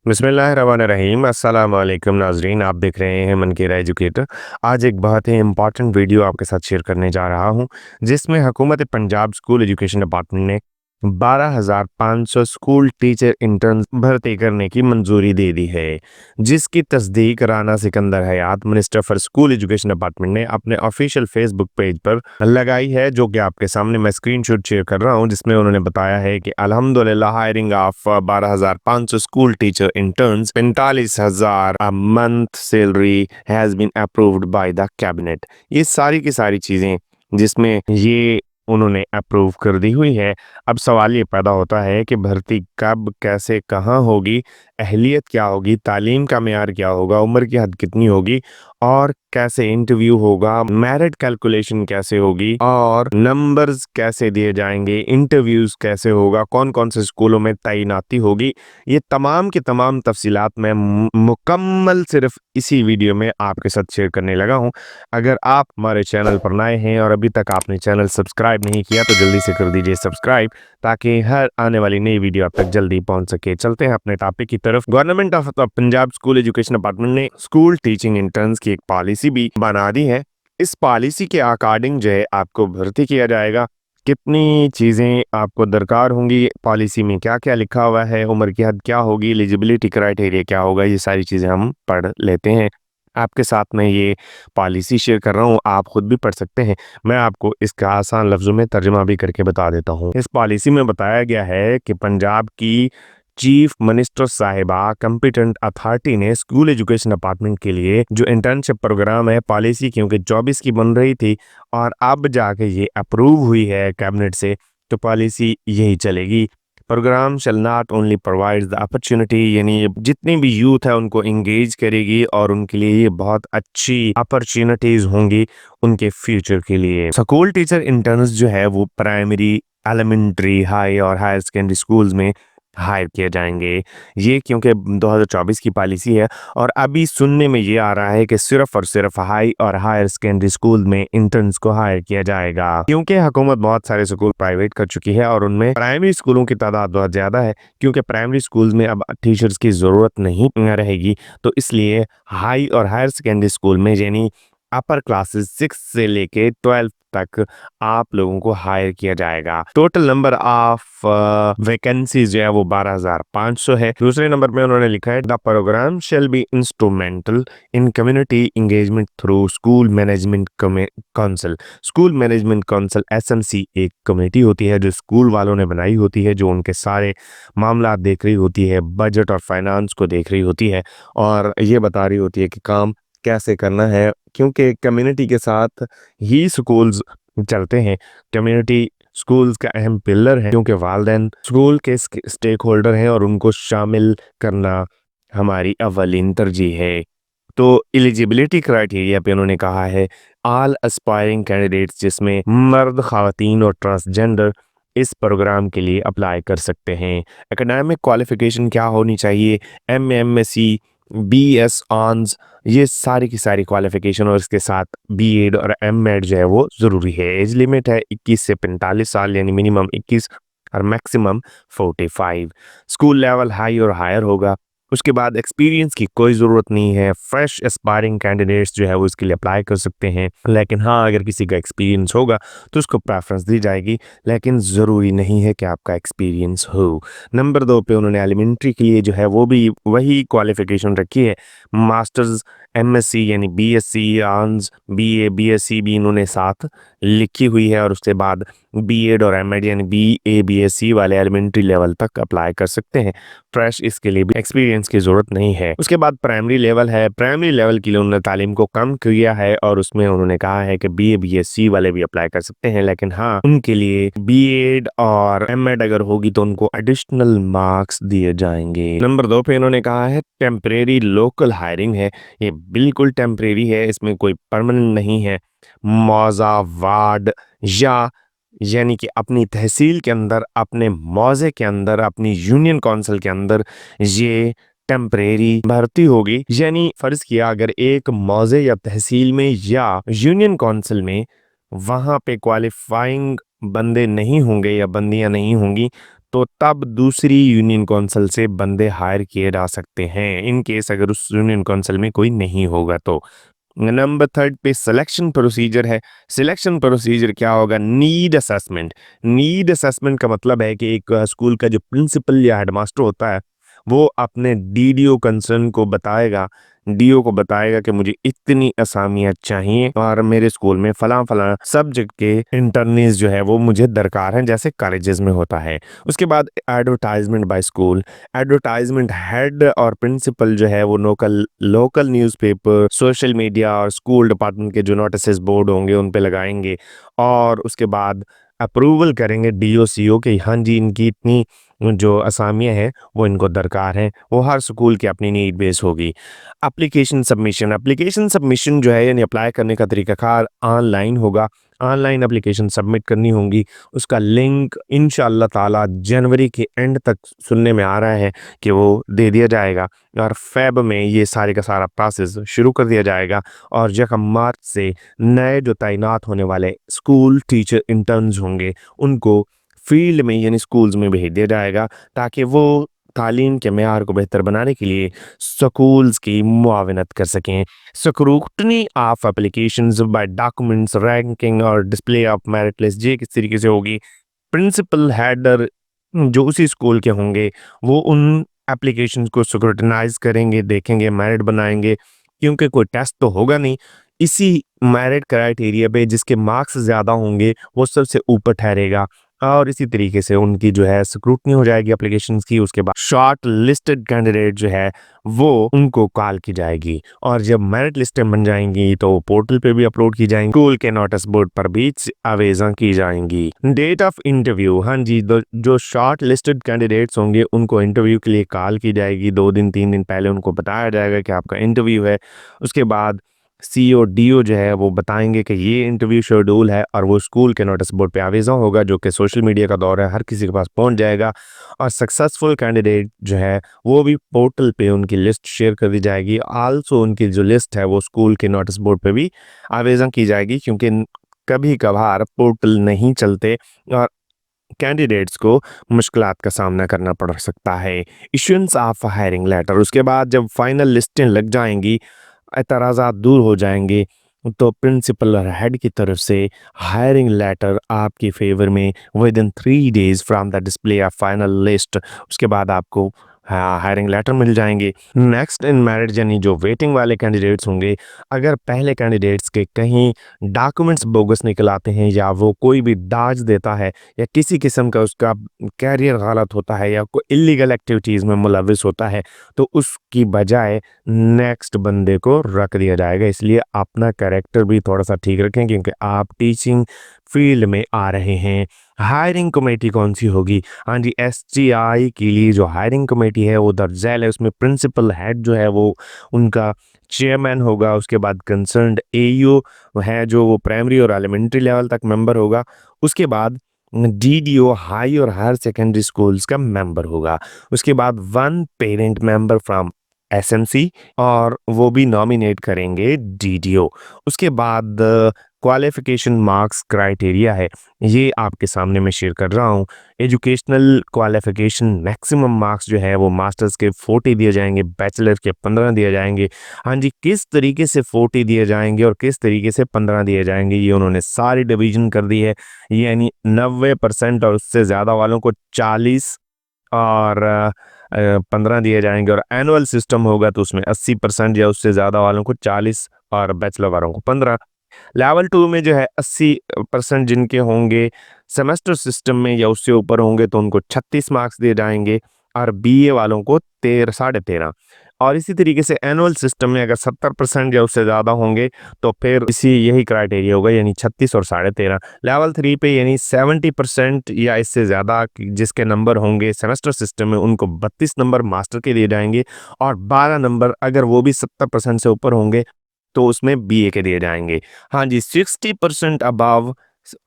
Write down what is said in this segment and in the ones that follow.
बिस्मिल्लाहिर्रहमानिर्रहीम अस्सलाम वालेकुम नाजरीन। आप देख रहे हैं मन केरा एजुकेटर। आज एक बहुत ही इंपॉर्टेंट वीडियो आपके साथ शेयर करने जा रहा हूं, जिसमें हुकूमत पंजाब स्कूल एजुकेशन डिपार्टमेंट ने 12,500 स्कूल टीचर इंटर्न भर्ती करने की मंजूरी दे दी है, जिसकी तस्दीक Rana Sikandar Hayat minister for school education department ने अपने ऑफिशियल फेसबुक पेज पर लगाई है, जो कि आपके सामने मैं स्क्रीनशॉट शेयर कर रहा हूं, जिसमें उन्होंने बताया है कि अल्हम्दुलिल्लाह hiring of 12,500 school teacher interns 45,000 a month salary has been approved by the cabinet. ये सारी की सारी चीजें जिसमें ये उन्होंने अप्रूव कर दी हुई है। अब सवाल ये पैदा होता है कि भर्ती कब, कैसे, कहाँ होगी, अहलियत क्या होगी, तालीम का मेयार क्या होगा, उम्र की हद कितनी होगी और कैसे इंटरव्यू होगा, मेरिट कैलकुलेशन कैसे होगी और नंबर्स कैसे दिए जाएंगे, इंटरव्यूज कैसे होगा, कौन कौन से स्कूलों में तैनाती होगी। ये तमाम की तमाम तफसीलात मैं मुकम्मल सिर्फ इसी वीडियो में आपके साथ शेयर करने लगा हूं। अगर आप हमारे चैनल पर नए हैं और अभी तक आपने चैनल सब्सक्राइब नहीं किया तो जल्दी से कर दीजिए सब्सक्राइब, ताकि हर आने वाली नई वीडियो आप तक जल्दी पहुंच सके। चलते हैं अपने टॉपिक की तरफ। Government of Punjab school education department ने स्कूल टीचिंग इंटर्न्स की एक पॉलिसी भी बना दी है। इस पॉलिसी के अकॉर्डिंग जो है आपको भर्ती किया जाएगा, कितनी चीज़ें आपको दरकार होंगी, पॉलिसी में क्या क्या लिखा हुआ है, उम्र की हद क्या होगी, एलिजिबिलिटी क्राइटेरिया क्या होगा, ये सारी चीज़ें हम पढ़ लेते हैं। आपके साथ मैं ये पॉलिसी शेयर कर रहा हूँ, आप खुद भी पढ़ सकते हैं। मैं आपको इसका आसान लफ्ज़ों में तर्जुमा भी करके बता देता हूँ। इस पॉलिसी में बताया गया है कि पंजाब की चीफ मिनिस्टर साहिबा कंपिटेंट अथॉरिटी ने स्कूल एजुकेशन डिपार्टमेंट के लिए जो इंटर्नशिप प्रोग्राम है, पॉलिसी क्योंकि 24 की बन रही थी और अब जाके ये अप्रूव हुई है कैबिनेट से, तो पॉलिसी यही चलेगी। Programme shall not only provide the opportunity, यानी जितनी भी यूथ है उनको इंगेज करेगी और उनके लिए ये बहुत अच्छी अपॉर्चुनिटीज होंगी उनके फ्यूचर के लिए। स्कूल टीचर इंटर्न्स जो है वो प्राइमरी, एलिमेंट्री, हाई और हायर सेकेंडरी स्कूल्स में हायर किए जाएंगे। ये क्योंकि 2024 की पॉलिसी है और अभी सुनने में ये आ रहा है कि सिर्फ और सिर्फ हाई और हायर सेकेंडरी स्कूल में इंटर्न्स को हायर किया जाएगा, क्योंकि हुकूमत बहुत सारे स्कूल प्राइवेट कर चुकी है और उनमें प्राइमरी स्कूलों की तादाद बहुत ज़्यादा है। क्योंकि प्राइमरी स्कूल्स में अब टीचर्स की ज़रूरत नहीं रहेगी, तो इसलिए हाई और हायर सेकेंडरी स्कूल में यानी अपर क्लासेस 6 से लेके 12 तक आप लोगों को हायर किया जाएगा। टोटल नंबर ऑफ वैकेंसीज जो है वो 12,500 है। दूसरे नंबर पे उन्होंने लिखा है the programme shall be instrumental in community engagement through school management council. School management council SMC एक कमेटी होती है जो स्कूल वालों ने बनाई होती है, जो उनके सारे मामला देख रही होती है, बजट और फाइनेंस को देख रही होती है और ये बता रही होती है कि काम कैसे करना है, क्योंकि कम्युनिटी के साथ ही स्कूल्स चलते हैं। कम्युनिटी स्कूल्स का अहम पिलर है, क्योंकि वालिदैन स्कूल के स्टेक होल्डर हैं और उनको शामिल करना हमारी अव्वलीन तरजीह है। तो एलिजिबिलिटी क्राइटेरिया पे उन्होंने कहा है ऑल एस्पायरिंग कैंडिडेट्स, जिसमें मर्द, ख़वातीन और ट्रांसजेंडर इस प्रोग्राम के लिए अप्लाई कर सकते हैं। एकेडमिक क्वालिफिकेशन क्या होनी चाहिए, MA, MSc, BS ऑनर्स, ये सारी की सारी क्वालिफिकेशन और इसके साथ B.Ed और M.Ed जो है वो ज़रूरी है। एज लिमिट है 21 से 45 साल, यानी मिनिमम 21 और मैक्सिमम 45। स्कूल लेवल हाई और हायर होगा। उसके बाद एक्सपीरियंस की कोई ज़रूरत नहीं है। फ्रेश एस्पायरिंग कैंडिडेट्स जो है वो इसके लिए अप्लाई कर सकते हैं, लेकिन हाँ, अगर किसी का एक्सपीरियंस होगा तो उसको प्रेफरेंस दी जाएगी, लेकिन ज़रूरी नहीं है कि आपका एक्सपीरियंस हो। नंबर 2 पे उन्होंने एलिमेंट्री के लिए जो है वो भी वही क्वालिफिकेशन रखी है। मास्टर्स, MSc यानी BSc ऑनर्स, BA, BSc भी इन्होंने साथ लिखी हुई है और उसके बाद B.Ed और M.Ed यानी BA, BSc वाले एलिमेंट्री लेवल तक अप्लाई कर सकते हैं। फ्रेश इसके लिए भी एक्सपीरियंस की ज़रूरत नहीं है। उसके बाद प्राइमरी लेवल है। प्राइमरी लेवल के लिए उन्होंने तालीम को कम किया है और उसमें उन्होंने कहा है कि BA, BSc वाले भी अप्लाई कर सकते हैं, लेकिन हाँ, उनके लिए B.Ed और M.Ed अगर होगी तो उनको एडिशनल मार्क्स दिए जाएंगे। नंबर 2 पे इन्होंने कहा है टेम्परेरी लोकल हायरिंग है। ये बिल्कुल टेम्परेरी है, इसमें कोई परमानेंट नहीं है। मौजा, वार्ड या यानी कि अपनी तहसील के अंदर, अपने मौजे के अंदर, अपनी यूनियन काउंसिल के अंदर ये टेम्परेरी भर्ती होगी। यानी फर्ज किया अगर एक मौजे या तहसील में या यूनियन काउंसिल में वहाँ पे क्वालिफाइंग बंदे नहीं होंगे या बंदियां नहीं होंगी, तो तब दूसरी यूनियन काउंसिल से बंदे हायर किए जा सकते हैं, इन केस अगर उस यूनियन काउंसिल में कोई नहीं होगा तो। नंबर थर्ड पे सिलेक्शन प्रोसीजर है। सिलेक्शन प्रोसीजर क्या होगा? Need assessment. नीड असेसमेंट का मतलब है कि एक स्कूल का जो प्रिंसिपल या हेडमास्टर होता है वो अपने डीडीओ कंसर्न को बताएगा, डीओ को बताएगा कि मुझे इतनी असामियाँ चाहिए और मेरे स्कूल में फलां फलां सब्जेक्ट के इंटर्नीस जो है वो मुझे दरकार हैं, जैसे कॉलेजेस में होता है। उसके बाद advertisement by school. Advertisement head और प्रिंसिपल जो है वो local local newspaper, social media और स्कूल डिपार्टमेंट के जो नोटिस बोर्ड होंगे उन पे लगाएंगे और उसके बाद अप्रूवल करेंगे डीओ सीओ के, हाँ जी इनकी इतनी जो असामियाँ हैं वो इनको दरकार हैं। वो हर स्कूल की अपनी नीड बेस होगी। Application submission. एप्लीकेशन सबमिशन जो है यानी अप्लाई करने का तरीकाकार ऑनलाइन होगा। ऑनलाइन एप्लीकेशन सबमिट करनी होंगी। उसका लिंक इंशाअल्लाह ताला जनवरी के एंड तक सुनने में आ रहा है कि वो दे दिया जाएगा और फेब में ये सारे का सारा प्रोसेस शुरू कर दिया जाएगा और यकम मार्च से नए जो तैनात होने वाले स्कूल टीचर इंटर्न्स होंगे उनको फील्ड में यानी स्कूल्स में भेज दिया जाएगा ताकि वो तालीम के मेयार को बेहतर बनाने के लिए स्कूल्स की मुआवनत कर सकें। Scrutiny of applications by documents, ranking और डिस्प्ले ऑफ मेरिट लिस्ट ये किस तरीके से होगी? प्रिंसिपल हेडर जो उसी स्कूल के होंगे वो उन एप्लीकेशंस को स्क्रूटनाइज करेंगे, देखेंगे, मेरिट बनाएंगे, क्योंकि कोई टेस्ट तो होगा नहीं। इसी मेरिट क्राइटेरिया पे जिसके मार्क्स ज़्यादा होंगे वो सबसे ऊपर ठहरेगा और इसी तरीके से उनकी जो है स्क्रूटनी हो जाएगी एप्लीकेशंस की। उसके बाद शॉर्ट लिस्टेड कैंडिडेट जो है वो उनको कॉल की जाएगी और जब मेरिट लिस्टें बन जाएंगी तो पोर्टल पे भी अपलोड की जाएंगी, स्कूल के नोटिस बोर्ड पर भी आवेज़ा की जाएंगी। डेट ऑफ इंटरव्यू, हाँ जी जो शॉर्ट लिस्टेड कैंडिडेट्स होंगे उनको इंटरव्यू के लिए कॉल की जाएगी। 2 दिन 3 दिन पहले उनको बताया जाएगा कि आपका इंटरव्यू है। उसके बाद सीओ डीओ जो है वो बताएंगे कि ये इंटरव्यू शेड्यूल है और वो स्कूल के नोटिस बोर्ड पे आवेज़ा होगा जो कि सोशल मीडिया का दौर है, हर किसी के पास पहुंच जाएगा और सक्सेसफुल कैंडिडेट जो है वो भी पोर्टल पे उनकी लिस्ट शेयर कर दी जाएगी। आल्सो उनकी जो लिस्ट है वो स्कूल के नोटिस बोर्ड पे भी आवेज़ा की जाएगी क्योंकि कभी कभार पोर्टल नहीं चलते और कैंडिडेट्स को मुश्किलात का सामना करना पड़ सकता है। इशुएंस ऑफ हायरिंग लेटर, उसके बाद जब फाइनल लिस्टें लग जाएंगी, एतराज़ात दूर हो जाएंगे तो प्रिंसिपल और हेड की तरफ से हायरिंग लेटर आपके फेवर में with in 3 days from the display of final list उसके बाद आपको हायरिंग लेटर मिल जाएंगे। नेक्स्ट इन मैरिट यानी जो वेटिंग वाले कैंडिडेट्स होंगे, अगर पहले कैंडिडेट्स के कहीं डॉक्यूमेंट्स बोगस निकल आते हैं या वो कोई भी दाज देता है या किसी किस्म का उसका कैरियर गलत होता है या कोई इलीगल एक्टिविटीज़ में मुलविस होता है तो उसकी बजाय नेक्स्ट बंदे को रख दिया जाएगा। इसलिए अपना कैरेक्टर भी थोड़ा सा ठीक रखें क्योंकि आप टीचिंग फील्ड में आ रहे हैं। हायरिंग कमेटी कौन सी होगी? हाँ जी, एसजीआई के लिए जो हायरिंग कमेटी है वो दर्ज झैल है। उसमें प्रिंसिपल हेड जो है वो उनका चेयरमैन होगा। उसके बाद कंसर्न्ड एईओ है जो वो प्राइमरी और एलिमेंट्री लेवल तक मेंबर होगा। उसके बाद डीडीओ हाई और हायर सेकेंडरी स्कूल्स का मेंबर होगा। उसके बाद 1 पेरेंट मेंबर फ्रॉम एसएमसी और वो भी नॉमिनेट करेंगे डीडीओ। उसके बाद क्वालिफिकेशन मार्क्स क्राइटेरिया है, ये आपके सामने मैं शेयर कर रहा हूँ। एजुकेशनल क्वालिफिकेशन मैक्सिमम मार्क्स जो है वो मास्टर्स के 40 दिए जाएंगे, बैचलर के 15 दिए जाएंगे। हाँ जी, किस तरीके से 40 दिए जाएंगे और किस तरीके से 15 दिए जाएंगे ये उन्होंने सारी डिवीजन कर दी है। यानी 90% और उससे ज़्यादा वालों को 40 और 15 दिए जाएंगे और एनुअल सिस्टम होगा तो उसमें 80% या उससे ज़्यादा वालों को 40 और बैचलर वालों को 15। लेवल 2 में जो है 80% जिनके होंगे सेमेस्टर सिस्टम में या उससे ऊपर होंगे तो उनको 36 मार्क्स दिए जाएंगे और बीए वालों को 13 13.5। और इसी तरीके से एनुअल सिस्टम में अगर 70% या उससे ज़्यादा होंगे तो फिर इसी यही क्राइटेरिया होगा यानी 36 और 13.5। लेवल 3 पे यानी 70% या इससे ज़्यादा जिसके नंबर होंगे सेमेस्टर सिस्टम में उनको 32 नंबर मास्टर के दिए जाएंगे और 12 नंबर अगर वो भी 70% से ऊपर होंगे तो उसमें बीए के दिए जाएंगे। हाँ जी, 60% अबव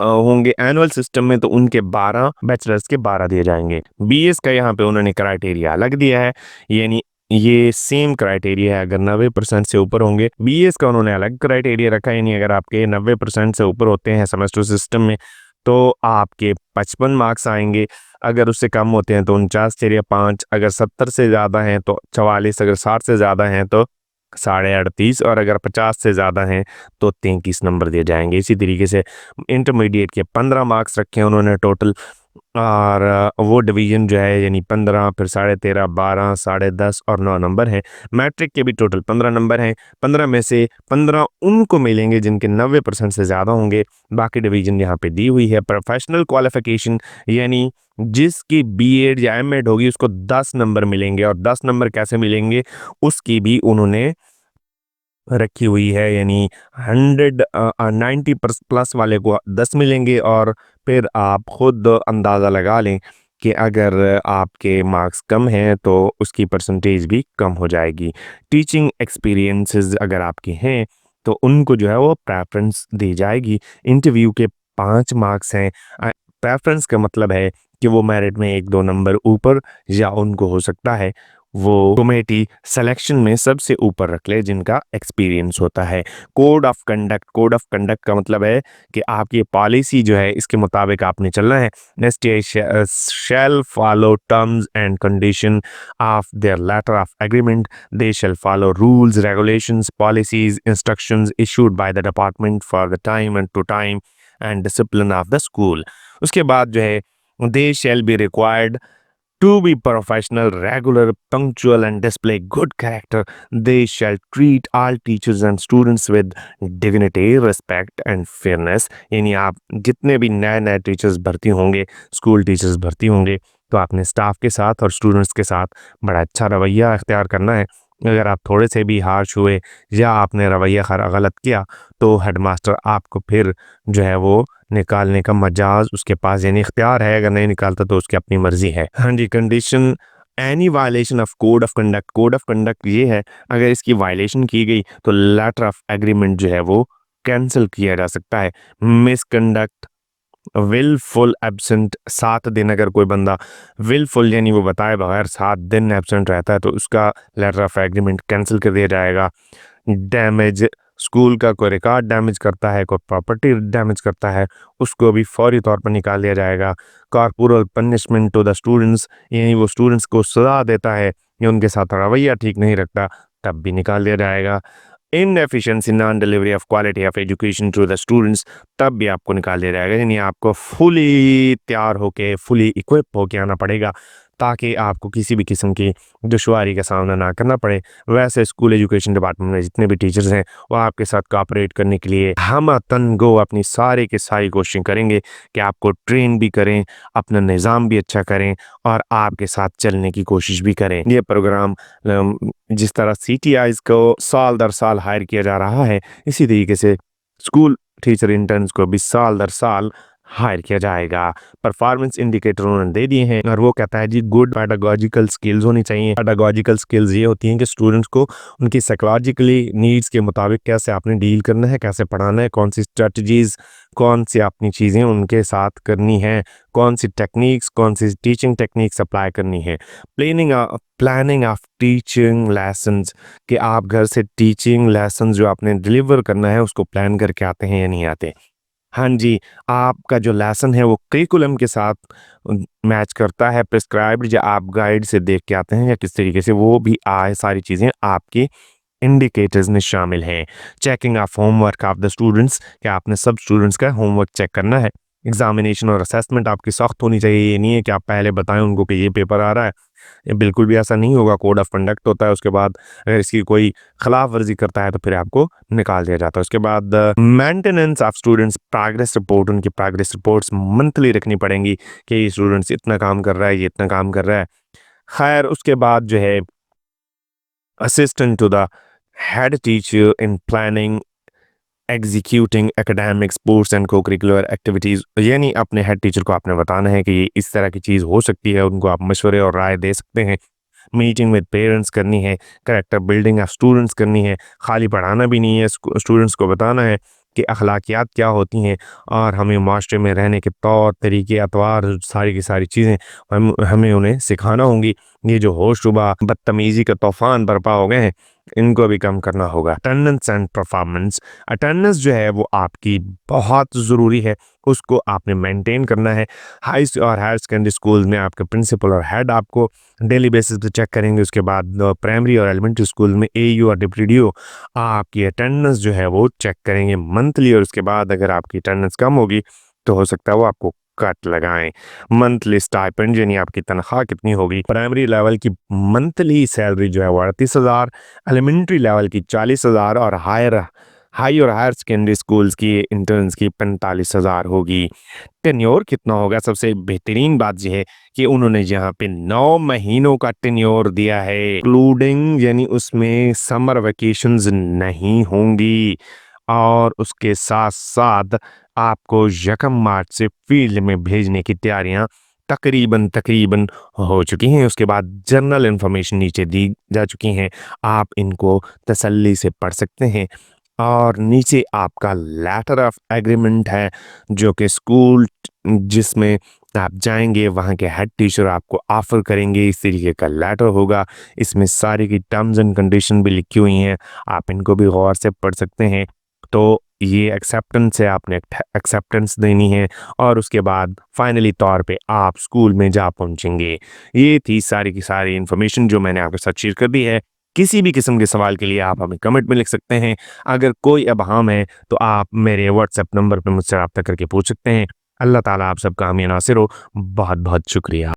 होंगे एनुअल सिस्टम में तो उनके 12, बैचलर्स के 12 दिए जाएंगे। बीएस का यहाँ पे उन्होंने क्राइटेरिया अलग दिया है, यानी ये सेम क्राइटेरिया है। अगर 90% से ऊपर होंगे, बीएस का उन्होंने अलग क्राइटेरिया रखा है, यानी अगर आपके 90% से ऊपर होते हैं सेमेस्टर सिस्टम में तो आपके 55 मार्क्स आएंगे। अगर उससे कम होते हैं तो 49 अगर 70 से ज़्यादा हैं तो 44, अगर 60 से ज़्यादा हैं तो 38.5 और अगर 50 से ज़्यादा हैं तो 33 नंबर दिए जाएंगे। इसी तरीके से इंटरमीडिएट के 15 मार्क्स रखे हैं उन्होंने टोटल, और वो डिवीज़न जो है यानी 15, फिर 13.5, 12, 10.5 और 9 नंबर हैं। मैट्रिक के भी टोटल 15 नंबर हैं। 15 में से 15 उनको मिलेंगे जिनके 90% से ज़्यादा होंगे। बाकी डिवीज़न यहाँ पे दी हुई है। प्रोफेशनल क्वालिफ़िकेशन यानी जिसकी बीएड या एमएड होगी उसको 10 नंबर मिलेंगे, और 10 नंबर कैसे मिलेंगे उसकी भी उन्होंने रखी हुई है, यानी 90 प्लस वाले को 10 मिलेंगे। और फिर आप खुद अंदाज़ा लगा लें कि अगर आपके मार्क्स कम हैं तो उसकी परसेंटेज भी कम हो जाएगी। टीचिंग एक्सपीरियंसेस अगर आपके हैं तो उनको जो है वो प्रेफरेंस दी जाएगी। इंटरव्यू के 5 मार्क्स हैं। प्रेफरेंस का मतलब है कि वो मेरिट में 1-2 नंबर ऊपर, या उनको हो सकता है वो कमेटी सिलेक्शन में सबसे ऊपर रख ले जिनका एक्सपीरियंस होता है। कोड ऑफ कंडक्ट का मतलब है कि आपकी पॉलिसी जो है इसके मुताबिक आपने चलना है। STI shall follow terms and condition of their letter of agreement. They shall follow rules, regulations, policies, instructions issued by the department for the time and to time and discipline of the school. उसके बाद जो है they shall be required to be professional, regular, punctual, and display good character. They shall treat all teachers and students with dignity, respect, and fairness. यानी आप जितने भी नए नए टीचर्स भर्ती होंगे, स्कूल टीचर्स भर्ती होंगे, तो आपने स्टाफ के साथ और स्टूडेंट्स के साथ बड़ा अच्छा रवैया अख्तियार करना है। अगर आप थोड़े से भी हार्श हुए या आपने रवैया गलत किया तो हेडमास्टर आपको फिर जो है वो निकालने का मजाज उसके पास यानी इख्तियार है। अगर नहीं निकालता तो उसकी अपनी मर्जी है। हाँ जी, condition any violation of code of conduct. Code of conduct ये है, अगर इसकी वायलेशन की गई तो लेटर ऑफ एग्रीमेंट जो है वो कैंसिल किया जा सकता है। मिसकंडक्ट, विलफुल एब्सेंट, 7 दिन अगर कोई बंदा विलफुल यानी वो बताए बगैर 7 दिन एब्सेंट रहता है तो उसका लेटर ऑफ एग्रीमेंट कैंसिल कर दिया जाएगा। डैमेज, स्कूल का कोई रिकॉर्ड डैमेज करता है, कोई प्रॉपर्टी डैमेज करता है, उसको भी फौरी तौर पर निकाल दिया जाएगा। Corporal punishment to the students, यानी वो स्टूडेंट्स को सजा देता है या उनके साथ रवैया ठीक नहीं रखता, तब भी निकाल दिया जाएगा। Inefficiency, non delivery of quality of education to the students, तब भी आपको निकाल दिया जाएगा। यानी आपको फुली तैयार होके, फुली इक्विप होके आना पड़ेगा ताकि आपको किसी भी किस्म की दुश्वारी का सामना ना करना पड़े। वैसे स्कूल एजुकेशन डिपार्टमेंट में जितने भी टीचर्स हैं वो आपके साथ कोऑपरेट करने के लिए हम तनगो अपनी सारी की सारी कोशिश करेंगे कि आपको ट्रेन भी करें, अपना निज़ाम भी अच्छा करें और आपके साथ चलने की कोशिश भी करें। ये प्रोग्राम जिस तरह सीटीआईज को साल दर साल हायर किया जा रहा है, इसी तरीके से स्कूल टीचर इंटर्न्स को भी साल दर साल हायर किया जाएगा। परफॉर्मेंस इंडिकेटर उन्होंने दे दिए हैं और वो कहता है जी गुड पेडागोजिकल स्किल्स होनी चाहिए। पेडागोजिकल स्किल्स ये होती हैं कि स्टूडेंट्स को उनकी साइकोलॉजिकली नीड्स के मुताबिक कैसे आपने डील करना है, कैसे पढ़ाना है, कौन सी स्ट्रेटजीज, कौन सी अपनी चीज़ें उनके साथ करनी है, कौन सी टेक्निक्स, कौन सी टीचिंग टेक्निक्स अप्लाई करनी है। प्लानिंग ऑफ टीचिंग लेसन्स, कि आप घर से टीचिंग लेसन जो आपने डिलीवर करना है उसको प्लान करके आते हैं या नहीं आते। हाँ जी, आपका जो लेसन है वो करिकुलम के साथ मैच करता है, प्रिस्क्राइब्ड या आप गाइड से देख के आते हैं या किस तरीके से, वो भी आए सारी चीज़ें आपकी इंडिकेटर्स में शामिल हैं। Checking of homework of the students, कि आपने सब स्टूडेंट्स का होमवर्क चेक करना है। एग्जामिनेशन और असेसमेंट आपकी सख्त होनी चाहिए। ये नहीं है कि आप पहले बताएं उनको कि ये पेपर आ रहा है, ये बिल्कुल भी ऐसा नहीं होगा। कोड ऑफ कंडक्ट होता है, उसके बाद अगर इसकी कोई खिलाफ वर्जी करता है तो फिर आपको निकाल दिया जाता है। उसके बाद maintenance of students, progress report, उनकी प्रोग्रेस रिपोर्ट्स मंथली रखनी पड़ेंगी कि ये स्टूडेंट्स इतना काम कर रहा है, ये इतना काम कर रहा है। खैर उसके बाद जो है assistant to the head teacher in planning, executing academic, sports and co curricular activities, यानी अपने हेड टीचर को आपने बताना है कि ये इस तरह की चीज़ हो सकती है, उनको आप मशवरे और राय दे सकते हैं। मीटिंग विद पेरेंट्स करनी है, कैरेक्टर बिल्डिंग ऑफ स्टूडेंट्स करनी है, खाली पढ़ाना भी नहीं है, स्टूडेंट्स को बताना है कि अखलाकियात क्या होती हैं और हमें माशरे में रहने के तौर तरीके, अतवार, सारी की सारी चीज़ें हमें उन्हें सिखाना होंगी। ये जो होशरुबा बदतमीजी का तूफान बरपा हो गए हैं, इनको भी कम करना होगा। अटेंडेंस एंड परफॉर्मेंस, अटेंडेंस जो है वो आपकी बहुत ज़रूरी है, उसको आपने मेंटेन करना है। हाई और हायर सेकेंडरी स्कूल में आपके प्रिंसिपल और हेड आपको डेली बेसिस पे चेक करेंगे। उसके बाद प्राइमरी और एलिमेंट्री स्कूल में एयू और डिप्टी डीओ आपकी अटेंडेंस जो है वो चेक करेंगे मंथली, और उसके बाद अगर आपकी अटेंडेंस कम होगी तो हो सकता है वो आपको कट लगाएं। मंथली स्टाइपेंड यानी आपकी तनख्वाह कितनी होगी। प्राइमरी लेवल की मंथली सैलरी जो है वो 38,000, एलिमेंट्री लेवल की 40,000 और हाई और हायर सेकेंडरी स्कूल्स की इंटर्न्स की 45,000 होगी। टेन्योर कितना होगा, सबसे बेहतरीन बात यह है कि उन्होंने यहाँ पे 9 महीनों का टेन्योर दिया है, इंक्लूडिंग यानी उसमें समर वेकेशंस नहीं होंगी। और उसके साथ साथ आपको यकम मार्च से फील्ड में भेजने की तैयारियां तकरीबन तकरीबन हो चुकी हैं। उसके बाद जनरल इन्फॉर्मेशन नीचे दी जा चुकी हैं, आप इनको तसल्ली से पढ़ सकते हैं। और नीचे आपका लेटर ऑफ एग्रीमेंट है, जो कि स्कूल जिसमें आप जाएंगे वहाँ के हेड टीचर आपको ऑफर करेंगे, इस तरीके का लेटर होगा। इसमें सारी की टर्म्स एंड कंडीशन भी लिखी हुई हैं, आप इनको भी गौर से पढ़ सकते हैं। तो ये एक्सेप्टेंस है, आपने एक्सेप्टेंस देनी है और उसके बाद फाइनली तौर पे आप स्कूल में जा पहुंचेंगे। ये थी सारी की सारी इन्फॉर्मेशन जो मैंने आपके साथ शेयर कर दी है। किसी भी किस्म के सवाल के लिए आप हमें कमेंट में लिख सकते हैं। अगर कोई अबहम है तो आप मेरे व्हाट्सएप नंबर पर मुझसे रब्ता करके पूछ सकते हैं। अल्लाह ताला आप सबका हामी नासिर हो। बहुत बहुत शुक्रिया।